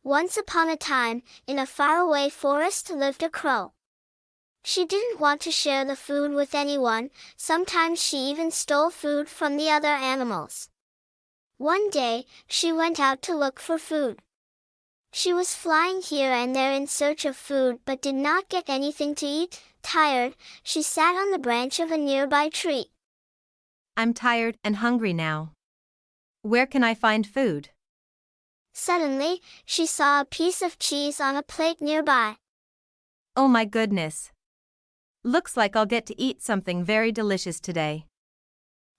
Once upon a time, in a faraway forest lived a crow. She didn't want to share the food with anyone, sometimes she even stole food from the other animals. One day, she went out to look for food. She was flying here and there in search of food but did not get anything to eat. Tired, she sat on the branch of a nearby tree. I'm tired and hungry now. Where can I find food? Suddenly, she saw a piece of cheese on a plate nearby. Oh my goodness. Looks like I'll get to eat something very delicious today.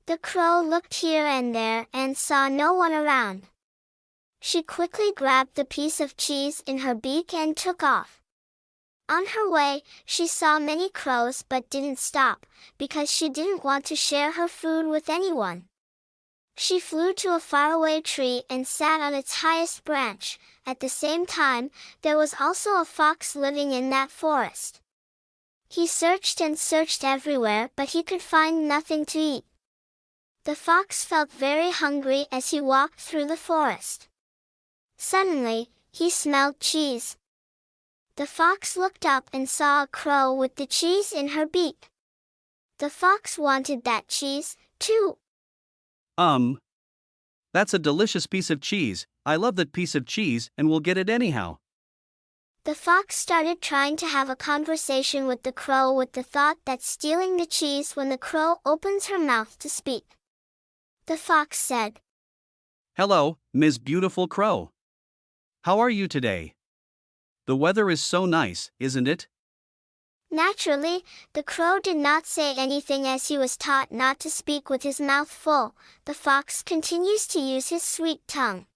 The crow looked here and there and saw no one around. She quickly grabbed the piece of cheese in her beak and took off. On her way, she saw many crows but didn't stop, because she didn't want to share her food with anyone. She flew to a faraway tree and sat on its highest branch. At the same time, there was also a fox living in that forest. He searched and searched everywhere but he could find nothing to eat. The fox felt very hungry as he walked through the forest. Suddenly, he smelled cheese. The fox looked up and saw a crow with the cheese in her beak. The fox wanted that cheese, too. That's a delicious piece of cheese. I love that piece of cheese and will get it anyhow. The fox started trying to have a conversation with the crow with the thought that stealing the cheese when the crow opens her mouth to speak. The fox said, Hello, Ms. Beautiful Crow. How are you today? The weather is so nice, isn't it? Naturally, the crow did not say anything as he was taught not to speak with his mouth full. The fox continues to use his sweet tongue.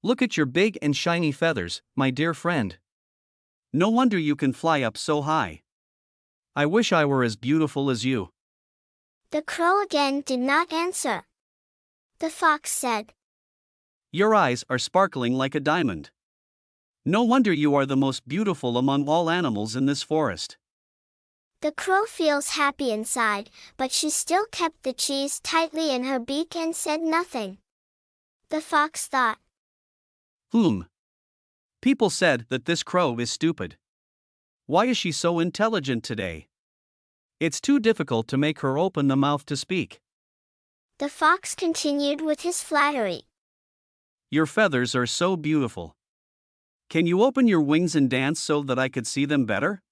Look at your big and shiny feathers, my dear friend. No wonder you can fly up so high. I wish I were as beautiful as you. The crow again did not answer. The fox said, Your eyes are sparkling like a diamond. No wonder you are the most beautiful among all animals in this forest. The crow feels happy inside, but she still kept the cheese tightly in her beak and said nothing. The fox thought, People said that this crow is stupid. Why is she so intelligent today? It's too difficult to make her open the mouth to speak. The fox continued with his flattery. Your feathers are so beautiful. Can you open your wings and dance so that I could see them better?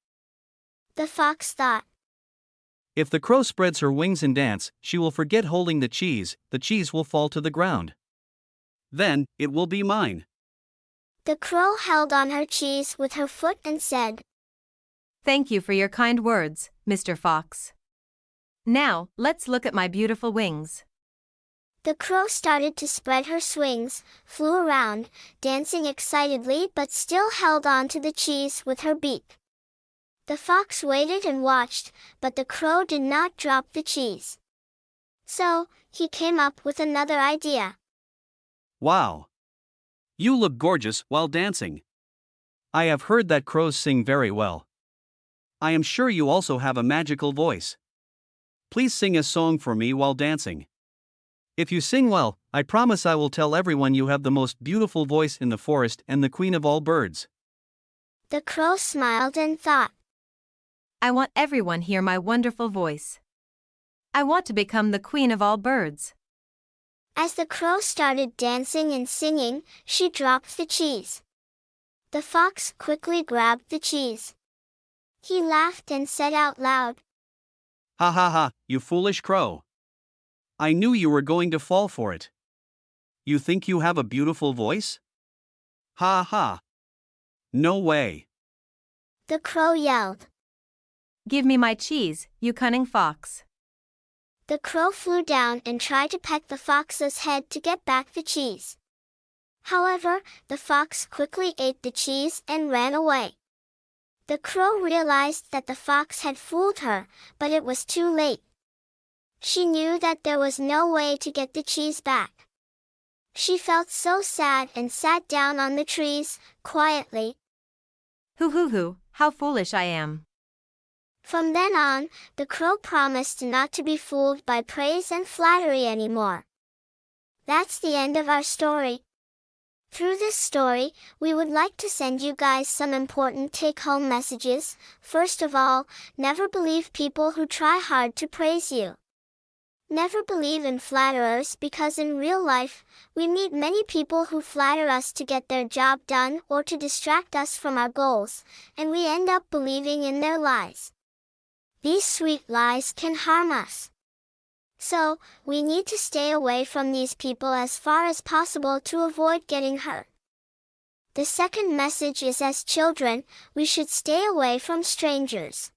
The fox thought, If the crow spreads her wings and dance, she will forget holding the cheese will fall to the ground. Then, it will be mine. The crow held on her cheese with her foot and said, Thank you for your kind words, Mr. Fox. Now, let's look at my beautiful wings. The crow started to spread her wings, flew around, dancing excitedly but still held on to the cheese with her beak. The fox waited and watched, but the crow did not drop the cheese. So, he came up with another idea. Wow! You look gorgeous while dancing. I have heard that crows sing very well. I am sure you also have a magical voice. Please sing a song for me while dancing. If you sing well, I promise I will tell everyone you have the most beautiful voice in the forest and the queen of all birds. The crow smiled and thought, I want everyone hear my wonderful voice. I want to become the queen of all birds. As the crow started dancing and singing, she dropped the cheese. The fox quickly grabbed the cheese. He laughed and said out loud, Ha ha ha, you foolish crow. I knew you were going to fall for it. You think you have a beautiful voice? Ha ha. No way. The crow yelled. Give me my cheese, you cunning fox. The crow flew down and tried to peck the fox's head to get back the cheese. However, the fox quickly ate the cheese and ran away. The crow realized that the fox had fooled her, but it was too late. She knew that there was no way to get the cheese back. She felt so sad and sat down on the trees, quietly. Hoo, how foolish I am. From then on, the crow promised not to be fooled by praise and flattery anymore. That's the end of our story. Through this story, we would like to send you guys some important take-home messages. First of all, never believe people who try hard to praise you. Never believe in flatterers because in real life, we meet many people who flatter us to get their job done or to distract us from our goals, and we end up believing in their lies. These sweet lies can harm us. So, we need to stay away from these people as far as possible to avoid getting hurt. The second message is, as children, we should stay away from strangers.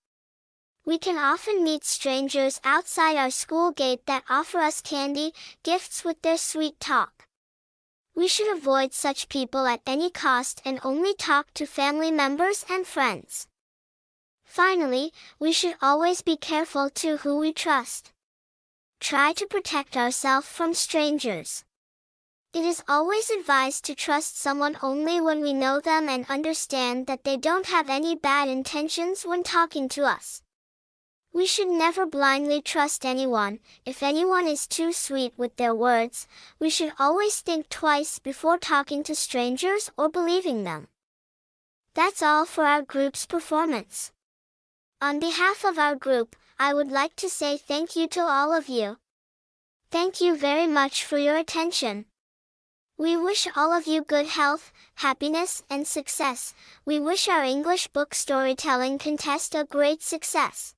We can often meet strangers outside our school gate that offer us candy, gifts with their sweet talk. We should avoid such people at any cost and only talk to family members and friends. Finally, we should always be careful to who we trust. Try to protect ourselves from strangers. It is always advised to trust someone only when we know them and understand that they don't have any bad intentions when talking to us. We should never blindly trust anyone. If anyone is too sweet with their words, we should always think twice before talking to strangers or believing them. That's all for our group's performance. On behalf of our group, I would like to say thank you to all of you. Thank you very much for your attention. We wish all of you good health, happiness, and success. We wish our English book storytelling contest a great success.